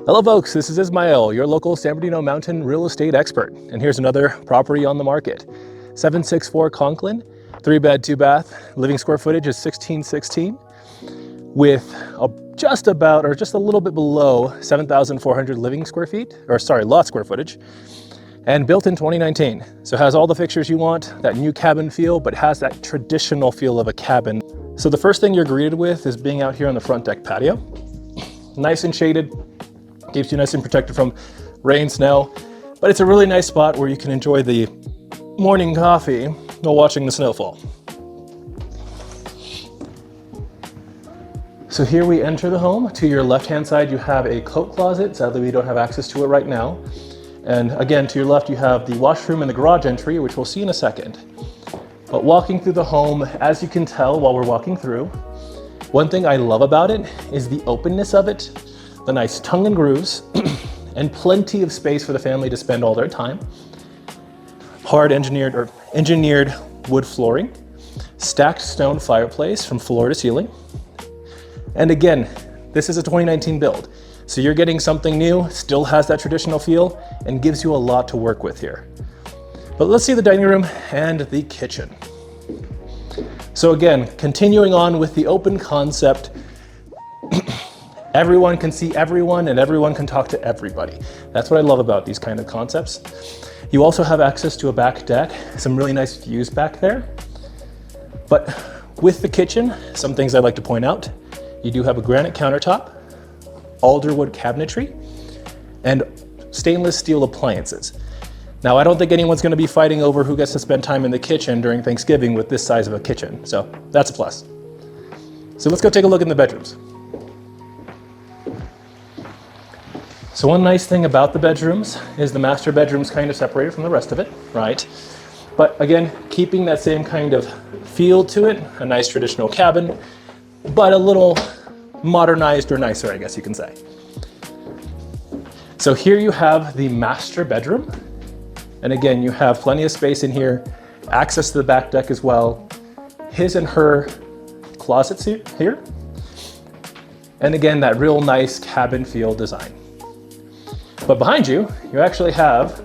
Hello folks, this is Ismail, your local San Bernardino Mountain real estate expert. And here's another property on the market. 764 Conklin, 3-bed, 2-bath, living square footage is 1616 with just a little bit below 7,400 living square feet, lot square footage, and built in 2019. So it has all the fixtures you want, that new cabin feel, but has that traditional feel of a cabin. So the first thing you're greeted with is being out here on the front deck patio. Nice and shaded. Keeps you nice and protected from rain, snow, but it's a really nice spot where you can enjoy the morning coffee while watching the snowfall. So here we enter the home. To your left-hand side, you have a coat closet. Sadly, we don't have access to it right now. And again, to your left, you have the washroom and the garage entry, which we'll see in a second. But walking through the home, as you can tell while we're walking through, one thing I love about it is the openness of it. The nice tongue and grooves, and plenty of space for the family to spend all their time. Hard engineered wood flooring, stacked stone fireplace from floor to ceiling. And again, this is a 2019 build, so you're getting something new, still has that traditional feel, and gives you a lot to work with here. But let's see the dining room and the kitchen. So again, continuing on with the open concept, everyone can see everyone and everyone can talk to everybody. That's what I love about these kind of concepts. You also have access to a back deck, some really nice views back there. But with the kitchen, some things I'd like to point out. You do have a granite countertop, alderwood cabinetry, and stainless steel appliances. Now, I don't think anyone's gonna be fighting over who gets to spend time in the kitchen during Thanksgiving with this size of a kitchen. So that's a plus. So let's go take a look in the bedrooms. So one nice thing about the bedrooms is the master bedroom's kind of separated from the rest of it, right? But again, keeping that same kind of feel to it, a nice traditional cabin, but a little modernized or nicer, I guess you can say. So here you have the master bedroom. And again, you have plenty of space in here, access to the back deck as well, his and her closets here. And again, that real nice cabin feel design. But behind you, you actually have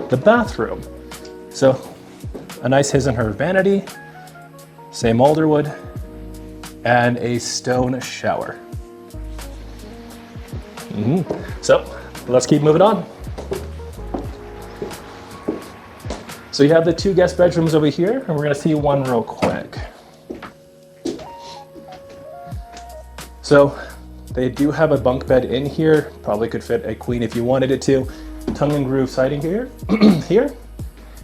the bathroom. So a nice his and her vanity, same alderwood, and a stone shower. So let's keep moving on. So you have the 2 guest bedrooms over here, and we're gonna see one real quick. So they do have a bunk bed in here. Probably could fit a queen if you wanted it to. Tongue and groove siding here,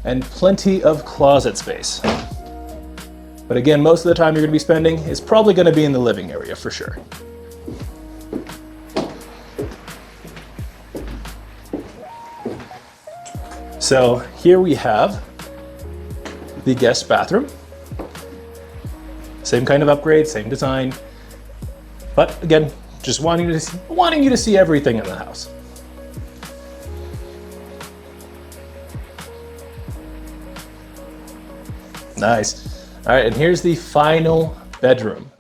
and plenty of closet space. But again, most of the time you're gonna be spending is probably gonna be in the living area for sure. So here we have the guest bathroom. Same kind of upgrade, same design. But again, just wanting you to see everything in the house. Nice. All right, and here's the final bedroom.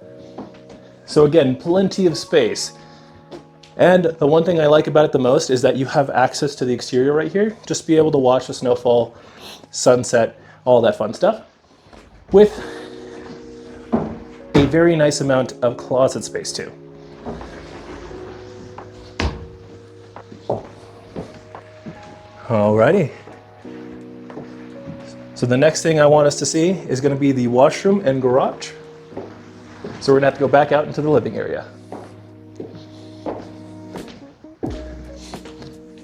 So again, plenty of space. And the one thing I like about it the most is that you have access to the exterior right here. Just be able to watch the snowfall, sunset, all that fun stuff. With a very nice amount of closet space too. Alrighty. So the next thing I want us to see is going to be the washroom and garage. So we're going to have to go back out into the living area.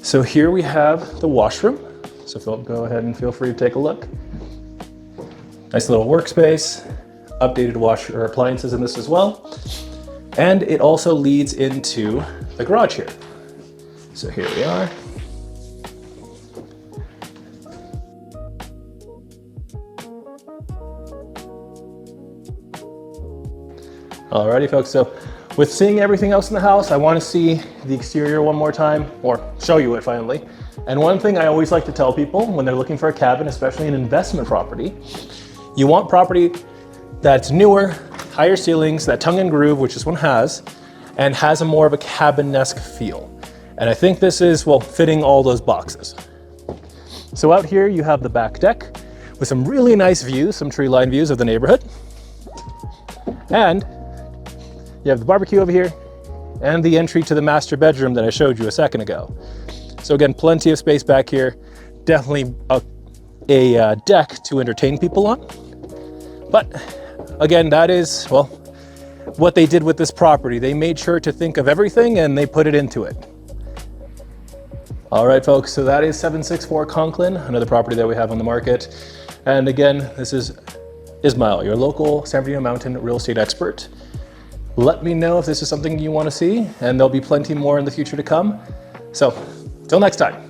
So here we have the washroom. So go ahead and feel free to take a look. Nice little workspace, updated washer or appliances in this as well. And it also leads into the garage here. So here we are. Alrighty folks, so with seeing everything else in the house, I want to see the exterior one more time, or show you it finally. And one thing I always like to tell people when they're looking for a cabin, especially an investment property, you want property that's newer, higher ceilings, that tongue and groove, which this one has, and has a more of a cabin-esque feel. And I think this is, well, fitting all those boxes. So out here you have the back deck with some really nice views, some tree line views of the neighborhood. And you have the barbecue over here and the entry to the master bedroom that I showed you a second ago. So again, plenty of space back here. Definitely a deck to entertain people on. But again, that is, well, what they did with this property. They made sure to think of everything and they put it into it. All right, folks, so that is 764 Conklin, another property that we have on the market. And again, this is Ismail, your local San Bernardino Mountain real estate expert. Let me know if this is something you want to see, and there'll be plenty more in the future to come. So, till next time.